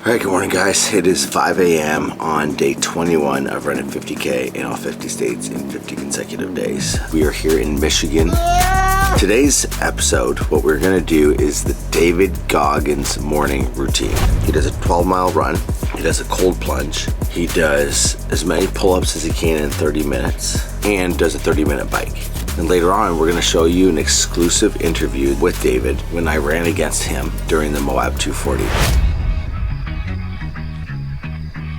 All right, good morning, guys. It is 5 a.m. on day 21 of running 50K in all 50 states in 50 consecutive days. We are here in Michigan. Today's episode, what we're gonna do is the David Goggins Morning Routine. He does a 12-mile run. He does a cold plunge. He does as many pull-ups as he can in 30 minutes and does a 30-minute bike. And later on, we're gonna show you an exclusive interview with David when I ran against him during the MOAB 240.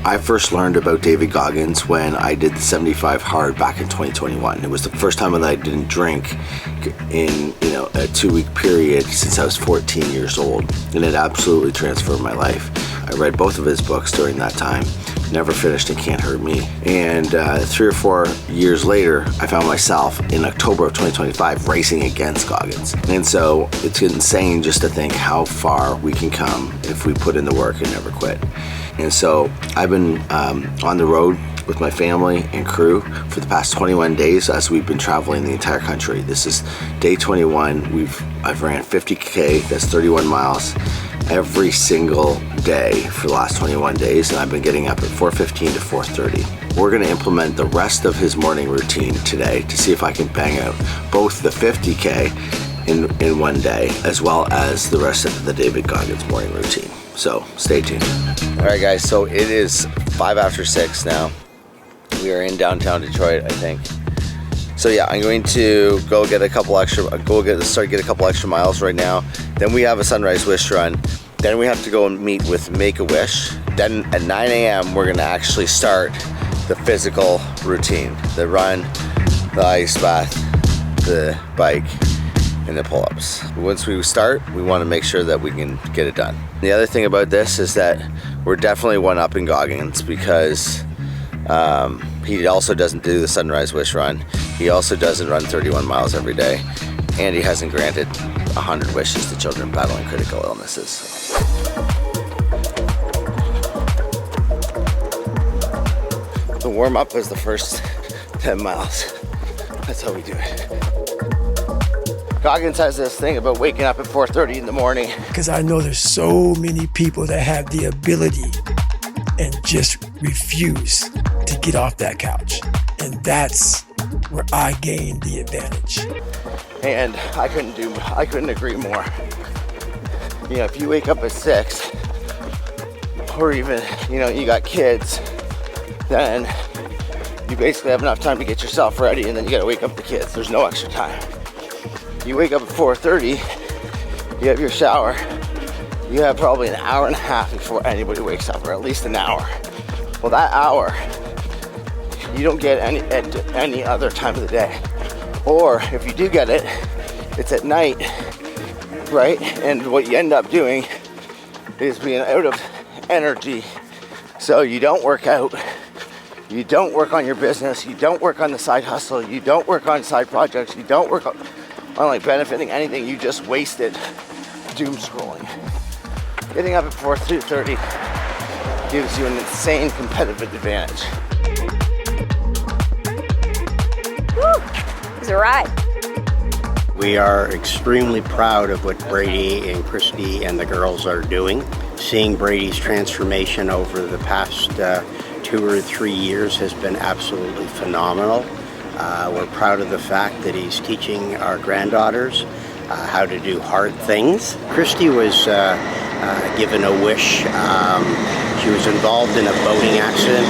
I first learned about David Goggins when I did the 75 hard back in 2021. It was the first time that I didn't drink in a 2-week period since I was 14 years old, and it absolutely transformed my life. I read both of his books during that time, never finished and Can't Hurt Me. And 3 or 4 years later, I found myself in October of 2025 racing against Goggins. And so it's insane just to think how far we can come if we put in the work and never quit. And so I've been on the road with my family and crew for the past 21 days as we've been traveling the entire country. This is day 21. I've ran 50K, that's 31 miles, every single day for the last 21 days, and I've been getting up at 4:15 to 4:30. We're gonna implement the rest of his morning routine today to see if I can bang out both the 50K in one day, as well as the rest of the David Goggins morning routine. So stay tuned. All right, guys, so it is 5 after 6 now. We are in downtown Detroit, I think. So yeah, I'm going to get a couple extra miles right now. Then we have a sunrise wish run. Then we have to go and meet with Make-A-Wish. Then at 9 a.m. we're gonna actually start the physical routine: the run, the ice bath, the bike, and the pull-ups. Once we start, we want to make sure that we can get it done. The other thing about this is that we're definitely one-upping Goggins because he also doesn't do the sunrise wish run. He also doesn't run 31 miles every day, and he hasn't granted 100 wishes to children battling critical illnesses. The warm-up is the first 10 miles. That's how we do it. Goggins has this thing about waking up at 4:30 in the morning. Because I know there's so many people that have the ability and just refuse to get off that couch. And that's where I gain the advantage. And I couldn't agree more. If you wake up at 6, or even, you got kids, then you basically have enough time to get yourself ready, and then you gotta wake up the kids. There's no extra time. You wake up at 4:30, you have your shower, you have probably an hour and a half before anybody wakes up, or at least an hour. Well, that hour, you don't get at any other time of the day. Or if you do get it, it's at night, right? And what you end up doing is being out of energy. So you don't work out, you don't work on your business, you don't work on the side hustle, you don't work on side projects, you don't work on benefiting anything. You just wasted doom scrolling. Getting up at 4:30 gives you an insane competitive advantage. Woo! It was a ride. We are extremely proud of what Brady and Christy and the girls are doing. Seeing Brady's transformation over the past 2 or 3 years has been absolutely phenomenal. We're proud of the fact that he's teaching our granddaughters how to do hard things. Christy was given a wish. She was involved in a boating accident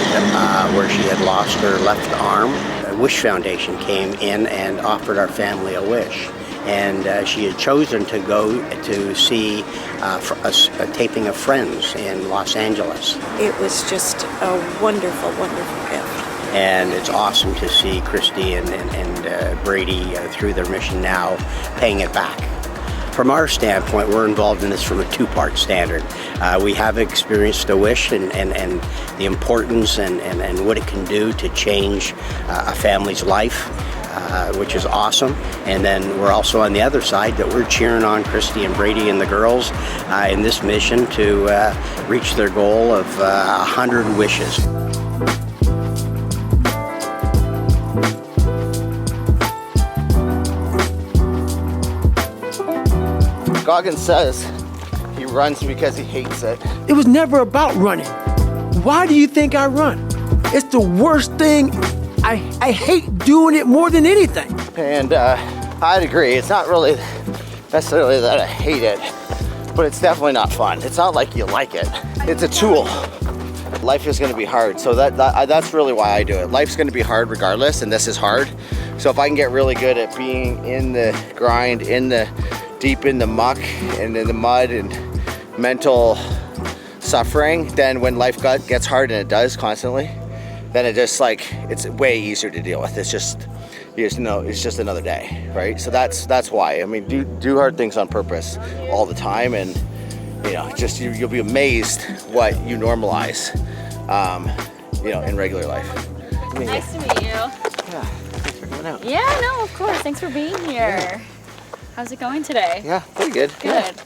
where she had lost her left arm. A Wish Foundation came in and offered our family a wish. And she had chosen to go to see a taping of Friends in Los Angeles. It was just a wonderful, wonderful gift. And it's awesome to see Christy and Brady through their mission now paying it back. From our standpoint, we're involved in this from a 2-part standard. We have experienced a wish and the importance and what it can do to change a family's life, which is awesome. And then we're also on the other side that we're cheering on Christy and Brady and the girls in this mission to reach their goal of 100 wishes. Goggins says he runs because he hates it. It was never about running. Why do you think I run? It's the worst thing. I hate doing it more than anything. And I'd agree. It's not really necessarily that I hate it, but it's definitely not fun. It's not like you like it. It's a tool. Life is going to be hard, so that's really why I do it. Life's going to be hard regardless, and this is hard. So if I can get really good at being in the grind, deep in the muck and in the mud and mental suffering, then when life gets hard, and it does constantly, then it's way easier to deal with. It's just, it's just another day, right? So that's why. I mean, do hard things on purpose all the time, and you'll be amazed what you normalize, in regular life. Nice to meet you. Yeah, thanks for coming out. Yeah, no, of course. Thanks for being here. Yeah. How's it going today? Yeah, pretty good. Good. Yeah.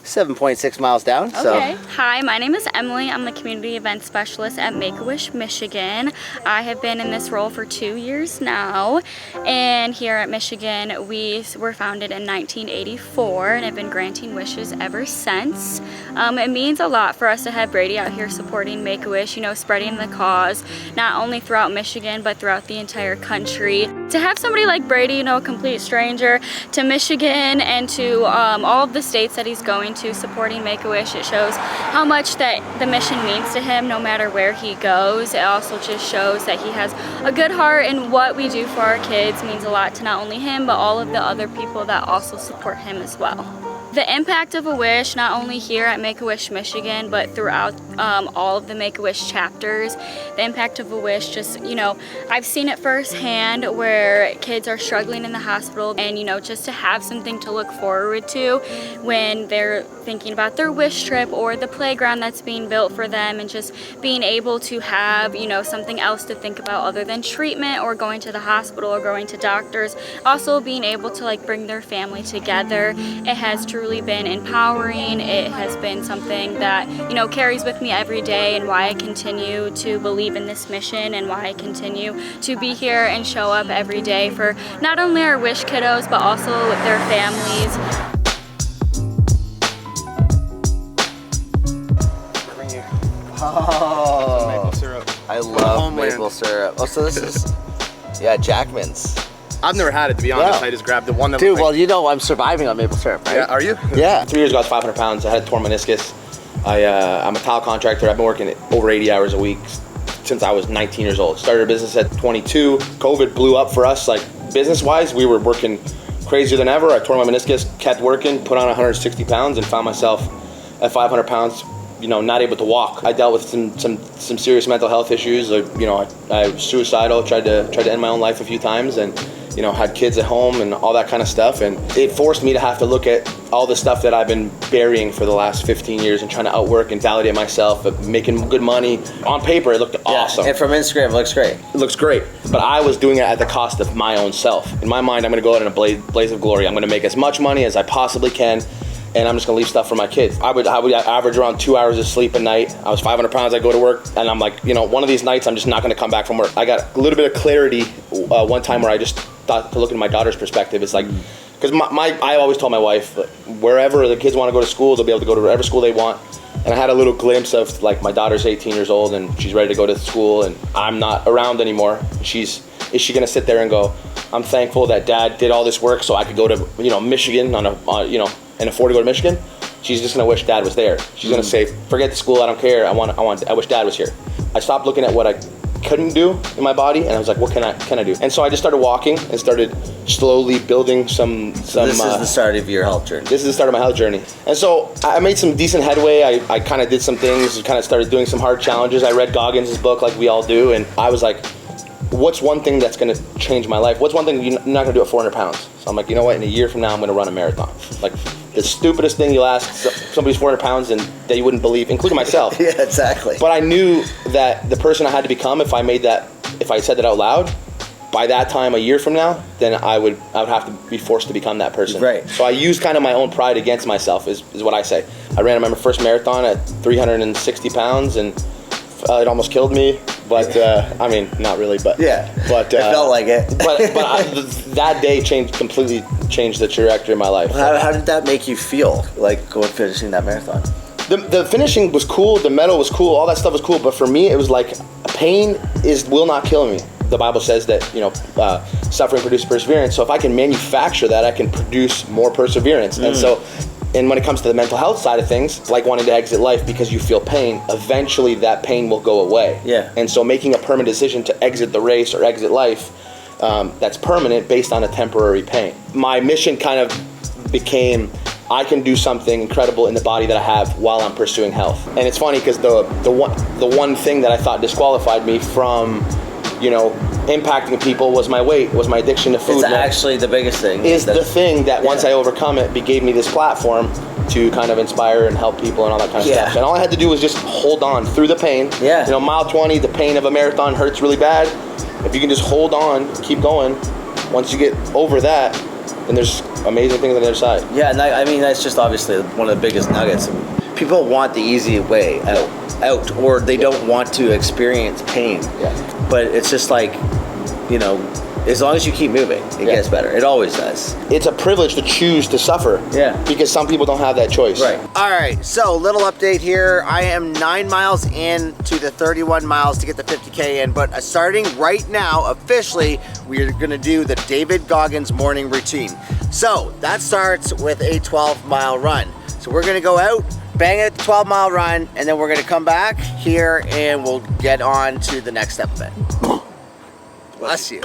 7.6 miles down. Okay. So. Hi, my name is Emily. I'm the Community Event Specialist at Make-A-Wish, Michigan. I have been in this role for 2 years now. And here at Michigan, we were founded in 1984 and have been granting wishes ever since. It means a lot for us to have Brady out here supporting Make-A-Wish, spreading the cause, not only throughout Michigan, but throughout the entire country. To have somebody like Brady, a complete stranger, to Michigan and to all of the states that he's going to supporting Make-A-Wish, it shows how much that the mission means to him no matter where he goes. It also just shows that he has a good heart, and what we do for our kids means a lot to not only him but all of the other people that also support him as well. The impact of a wish, not only here at Make-A-Wish Michigan, but throughout all of the Make-A-Wish chapters, the impact of a wish just, I've seen it firsthand where kids are struggling in the hospital, and, just to have something to look forward to when they're thinking about their wish trip or the playground that's being built for them, and just being able to have, something else to think about other than treatment or going to the hospital or going to doctors. Also being able to bring their family together. It has truly been empowering. It has been something that, carries with me every day, and why I continue to believe in this mission, and why I continue to be here and show up every day for not only our wish kiddos, but also their families. Oh, maple syrup. I love Homeland. maple syrup. Oh, so this is, Jackman's. I've never had it, to be honest. Yeah. I just grabbed the one that Dude, looked well, I'm surviving on maple syrup, right? Yeah, are you? Yeah. 3 years ago, I was 500 pounds. I had a torn meniscus. I'm a tile contractor. I've been working over 80 hours a week since I was 19 years old. Started a business at 22. COVID blew up for us, business-wise. We were working crazier than ever. I tore my meniscus, kept working, put on 160 pounds, and found myself at 500 pounds, not able to walk. I dealt with some serious mental health issues. I was suicidal, tried to end my own life a few times, and had kids at home and all that kind of stuff. And it forced me to have to look at all the stuff that I've been burying for the last 15 years and trying to outwork and validate myself, making good money. On paper, it looked awesome. And from Instagram, it looks great. It looks great, but I was doing it at the cost of my own self. In my mind, I'm gonna go out in a blaze of glory. I'm gonna make as much money as I possibly can, and I'm just gonna leave stuff for my kids. I would average around 2 hours of sleep a night. I was 500 pounds, I go to work, and I'm like, one of these nights I'm just not gonna come back from work. I got a little bit of clarity one time where I just thought to look at my daughter's perspective. It's because I always told my wife, wherever the kids wanna go to school, they'll be able to go to whatever school they want. And I had a little glimpse of my daughter's 18 years old and she's ready to go to school, and I'm not around anymore. Is she gonna sit there and go, I'm thankful that Dad did all this work so I could go to Michigan and afford to go to Michigan? She's just gonna wish Dad was there. She's gonna say, forget the school, I don't care. I wish Dad was here. I stopped looking at what I couldn't do in my body, and I was like, what can I do? And so I just started walking and started slowly building some. So this is the start of your health journey. This is the start of my health journey. And so I made some decent headway. I kind of did some things, kind of started doing some hard challenges. I read Goggins' book like we all do, and I was like, what's one thing that's gonna change my life? What's one thing you're not gonna do at 400 pounds? So I'm like, you know what, in a year from now, I'm gonna run a marathon. The stupidest thing you'll ask somebody's 400 pounds and that you wouldn't believe, including myself. Yeah, exactly. But I knew that the person I had to become, if I said that out loud, by that time, a year from now, then I would have to be forced to become that person. Right. So I used kind of my own pride against myself, is what I say. I ran my first marathon at 360 pounds, and it almost killed me. But I mean, not really. But yeah, but it felt like it. but that day changed completely changed the trajectory of my life. How did that make you feel, like finishing that marathon? The finishing was cool, the medal was cool, all that stuff was cool, but for me it was like pain will not kill me. The Bible says that, suffering produces perseverance. So if I can manufacture that, I can produce more perseverance. And when it comes to the mental health side of things, like wanting to exit life because you feel pain, eventually that pain will go away. Yeah. And so making a permanent decision to exit the race or exit life, that's permanent based on a temporary pain. My mission kind of became, I can do something incredible in the body that I have while I'm pursuing health. And it's funny because the one thing that I thought disqualified me from, impacting people was my weight, was my addiction to food. It's actually the biggest thing. Is the thing that once I overcome it, gave me this platform to kind of inspire and help people and all that kind of stuff. And all I had to do was just hold on through the pain. Yeah. Mile 20, the pain of a marathon hurts really bad. If you can just hold on, keep going, once you get over that, then there's amazing things on the other side. Yeah, and I mean, that's just obviously one of the biggest nuggets. People want the easy way out, or they don't want to experience pain. Yeah. But it's just like, as long as you keep moving, it gets better. It always does. It's a privilege to choose to suffer. Yeah. Because some people don't have that choice. Right. All right, so little update here. I am 9 miles in to the 31 miles to get the 50K in, but starting right now, officially, we're gonna do the David Goggins Morning Routine. So that starts with a 12-mile run. So we're gonna go out, bang at the 12-mile run, and then we're gonna come back here and we'll get on to the next step of it. Bless you.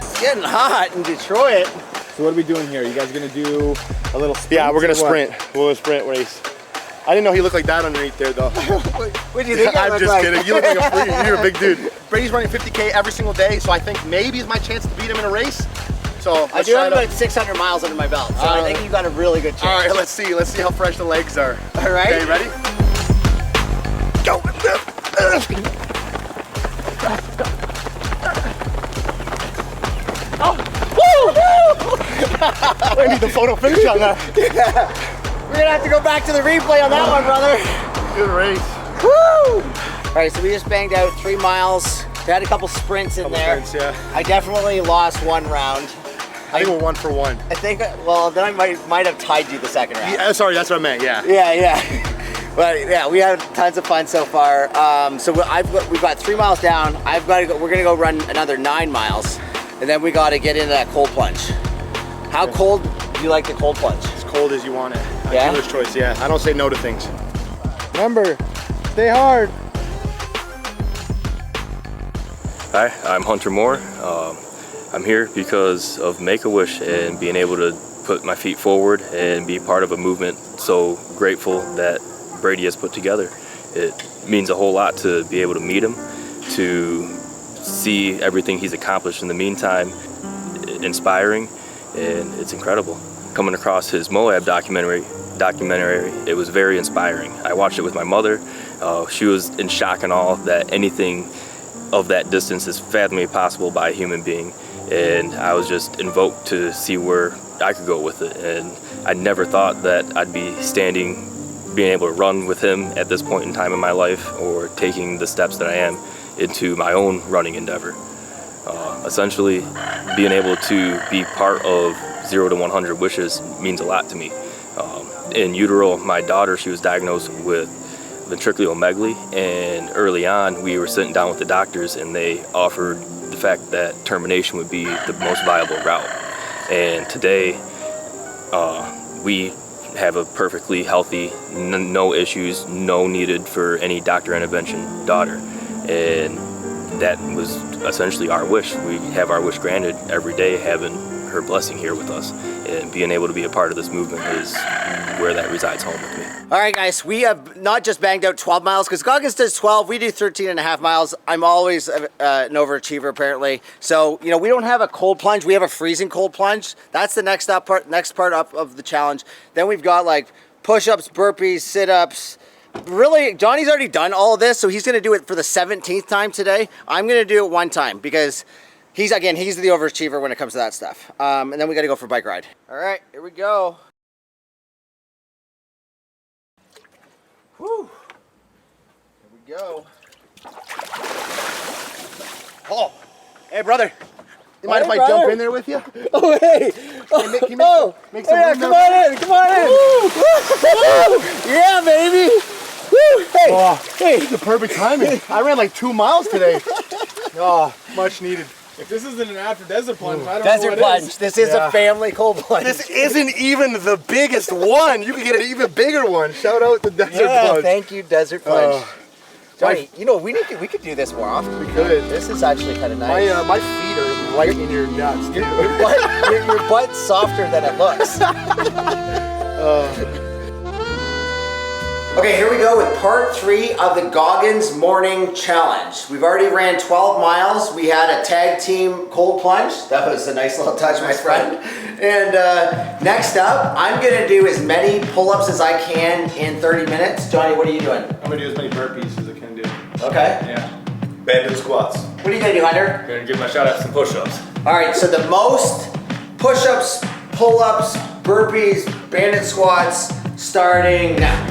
It's getting hot in Detroit. So what are we doing here? You guys gonna do a little sprint? Yeah, we're gonna or what? sprint. We'll sprint race. I didn't know he looked like that underneath there, though. What do you think? I'm just kidding. You look like a freak. You're a big dude. Brady's running 50K every single day, so I think maybe it's my chance to beat him in a race. So I do have about 600 miles under my belt, so I think you got a really good chance. All right, let's see. Let's see how fresh the legs are. All right. Okay, ready? Go. I need the photo finish on that. We're gonna have to go back to the replay on that one, brother. Good race. Woo! All right, so we just banged out 3 miles. We had a couple sprints in there. Sprints, yeah. I definitely lost one round. I think we're 1 for 1. I think, well, then I might have tied you the second round. Yeah, sorry, that's what I meant, yeah. Yeah. But yeah, we had tons of fun so far. So we've got 3 miles down. We're gonna go run another 9 miles, and then we gotta get into that cold plunge. How cold do you like the cold plunge? As cold as you want it. Yeah? Dealer's choice, yeah. I don't say no to things. Remember, stay hard. Hi, I'm Hunter Moore. I'm here because of Make-A-Wish and being able to put my feet forward and be part of a movement so grateful that Brady has put together. It means a whole lot to be able to meet him, to see everything he's accomplished in the meantime, inspiring, and it's incredible. Coming across his MOAB documentary, it was very inspiring. I watched it with my mother. She was in shock and awe that anything of that distance is fathomably possible by a human being. And I was just invoked to see where I could go with it. And I never thought that I'd be being able to run with him at this point in time in my life, or taking the steps that I am into my own running endeavor. Essentially, being able to be part of 0 to 100 Wishes means a lot to me. In utero, my daughter, she was diagnosed with ventriculomegaly, and early on we were sitting down with the doctors and they offered the fact that termination would be the most viable route. And today we have a perfectly healthy, no issues, no needed for any doctor intervention daughter, and that was essentially our wish. We have our wish granted every day, having her blessing here with us, and being able to be a part of this movement is where that resides home with me. All right, guys, we have not just banged out 12 miles, because Goggins does 12, we do 13 and a half miles. I'm always an overachiever, apparently. So, we don't have a cold plunge, we have a freezing cold plunge. That's the next part up of the challenge. Then we've got like push-ups, burpees, sit-ups. Really, Johnny's already done all of this, so he's gonna do it for the 17th time today. I'm gonna do it one time, because he's the overachiever when it comes to that stuff. And then we gotta go for a bike ride. All right, here we go. Whew. Here we go. Oh, hey, brother. You mind if I brother. jump in there with you? Oh, hey. Can you make some room Come there? on in. Come on in. Woo. Yeah, baby. Woo. Hey. Oh, Hey. this is the perfect timing. I ran like 2 miles today. Oh, much needed. If this isn't an ad for Desert Plunge, I don't know Desert what plunge. is. This is a family cold plunge. This isn't even the biggest one. You can get an even bigger one. Shout out to Desert Plunge. Thank you, Desert Plunge. Johnny, you know, we could do this more often. We could. This is actually kind of nice. My feet are right in your nuts, dude. Your butt's softer than it looks. Okay, here we go with part 3 of the Goggins Morning Challenge. We've already ran 12 miles. We had a tag team cold plunge. That was a nice little touch, my friend. And next up, I'm gonna do as many pull-ups as I can in 30 minutes. Johnny, what are you doing? I'm gonna do as many burpees as I can do. Okay. Yeah. Banded squats. What are you gonna do, Hunter? Gonna give my shot at some push-ups. All right, so the most push-ups, pull-ups, burpees, banded squats, starting now.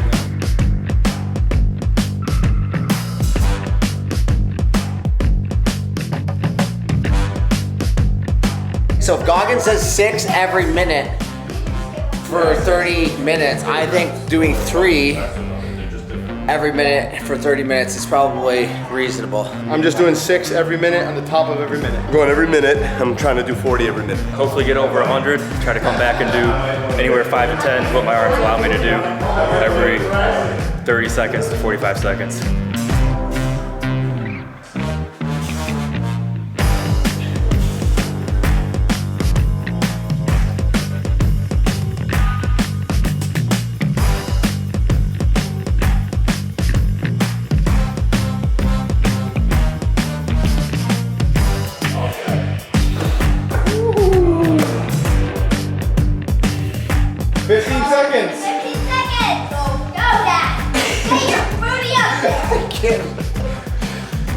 So if Goggins says 6 every minute for 30 minutes, I think doing 3 every minute for 30 minutes is probably reasonable. I'm just doing 6 every minute on the top of every minute. I'm going every minute. I'm trying to do 40 every minute. Hopefully get over 100, try to come back and do anywhere 5 to 10, what my arms allow me to do every 30 seconds to 45 seconds.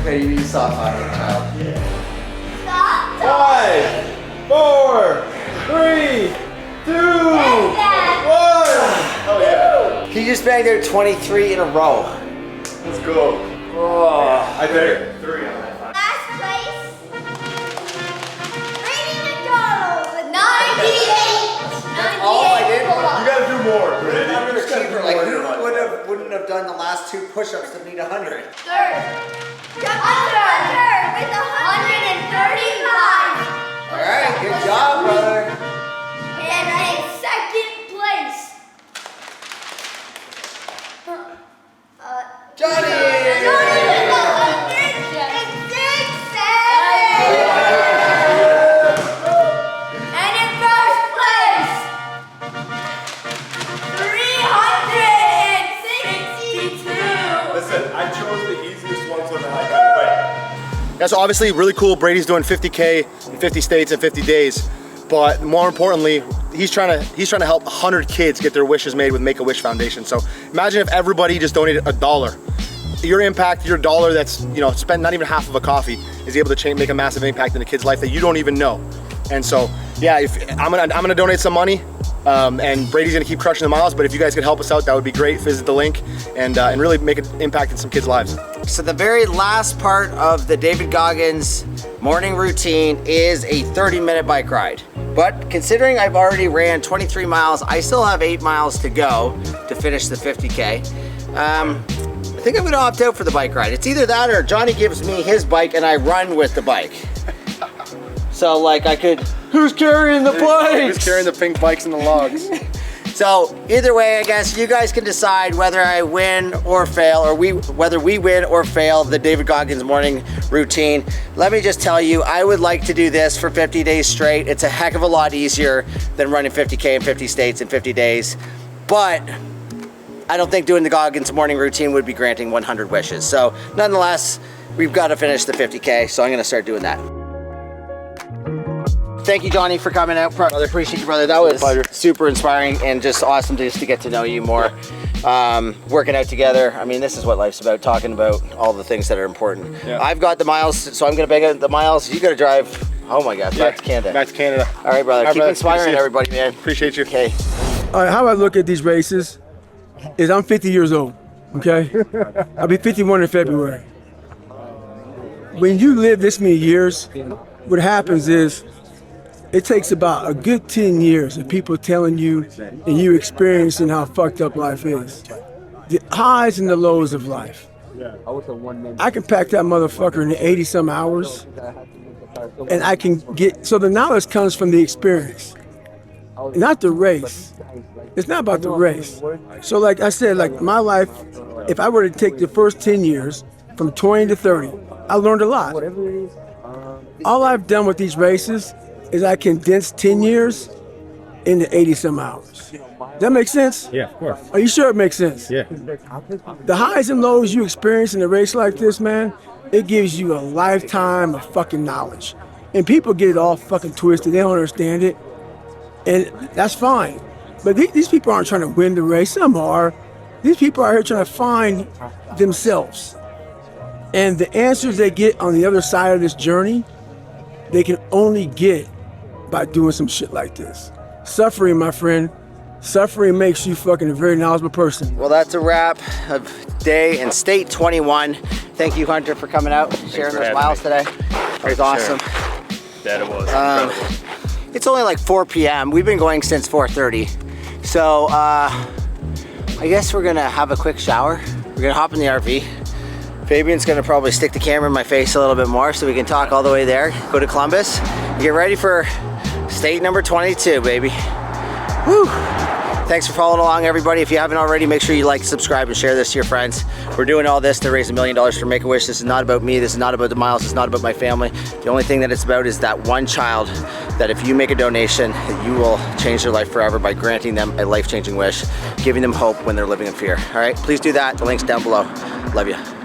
Okay, you need to stop talking, child. 5, 4, 3, 2, 1. Oh yeah. He just banged out 23 in a row. Let's go. Oh. I did it. 3 on that. Last place, Brady McDonald with 98. That's all I did? You gotta do more. Underachiever, like who wouldn't have done the last 2 push-ups to meet 100? Third. Hunter with 135. All right, good job, brother. And in second place, Johnny! Johnny with 167. And in first place, 362. Listen, I chose the easiest one so that I could win. Yeah, so obviously really cool. Brady's doing 50K in 50 states in 50 days. But more importantly, he's trying to help 100 kids get their wishes made with Make-A-Wish Foundation. So imagine if everybody just donated $1. Your impact, your dollar that's spent not even half of a coffee is able to make a massive impact in a kid's life that you don't even know. And so yeah, if I'm gonna donate some money. And Brady's gonna keep crushing the miles, but if you guys could help us out, that would be great. Visit the link and really make an impact in some kids' lives. So the very last part of the David Goggins morning routine is a 30-minute bike ride. But considering I've already ran 23 miles, I still have 8 miles to go to finish the 50K. I think I'm gonna opt out for the bike ride. It's either that or Johnny gives me his bike and I run with the bike. So like I could, who's carrying the bikes? Who's carrying the pink bikes and the logs? So either way, I guess you guys can decide whether I win or fail, or whether we win or fail the David Goggins morning routine. Let me just tell you, I would like to do this for 50 days straight. It's a heck of a lot easier than running 50K in 50 states in 50 days. But I don't think doing the Goggins morning routine would be granting 100 wishes. So nonetheless, we've got to finish the 50K, so I'm gonna start doing that. Thank you, Johnny, for coming out, brother. Appreciate you, brother. That was super inspiring and just awesome just to get to know you more. Working out together. I mean, this is what life's about, talking about all the things that are important. Yeah. I've got the miles, so I'm gonna bang out the miles. You gotta drive, oh my God, back to Canada. Back to Canada. All right, brother. Keep inspiring everybody, man. Appreciate you. Okay. How I look at these races is I'm 50 years old, okay? I'll be 51 in February. when you live this many years, what happens is it takes about a good 10 years of people telling you and you experiencing how fucked up life is. The highs and the lows of life. I can pack that motherfucker in 80 some hours and I can get, so the knowledge comes from the experience, not the race. It's not about the race. So like I said, like my life, if I were to take the first 10 years from 20 to 30, I learned a lot. All I've done with these races is I condensed 10 years into 80 some hours. Does that make sense? Yeah, of course. Are you sure it makes sense? Yeah. The highs and lows you experience in a race like this, man, it gives you a lifetime of fucking knowledge. And people get it all fucking twisted. They don't understand it. And that's fine. But these people aren't trying to win the race. Some are. These people are here trying to find themselves. And the answers they get on the other side of this journey, they can only get by doing some shit like this. Suffering, my friend, suffering makes you fucking a very knowledgeable person. Well, that's a wrap of day in State 21. Thank you, Hunter, for coming out, sharing those miles today. That was awesome. That it was. Incredible. It's only like 4 p.m. We've been going since 4:30. So I guess we're gonna have a quick shower. We're gonna hop in the RV. Fabian's gonna probably stick the camera in my face a little bit more so we can talk all the way there, go to Columbus, get ready for state number 22, baby. Woo! Thanks for following along, everybody. If you haven't already, make sure you like, subscribe, and share this to your friends. We're doing all this to raise $1 million for Make-A-Wish. This is not about me. This is not about the miles. It's not about my family. The only thing that it's about is that one child that if you make a donation, you will change their life forever by granting them a life-changing wish, giving them hope when they're living in fear. All right, please do that. The link's down below. Love you.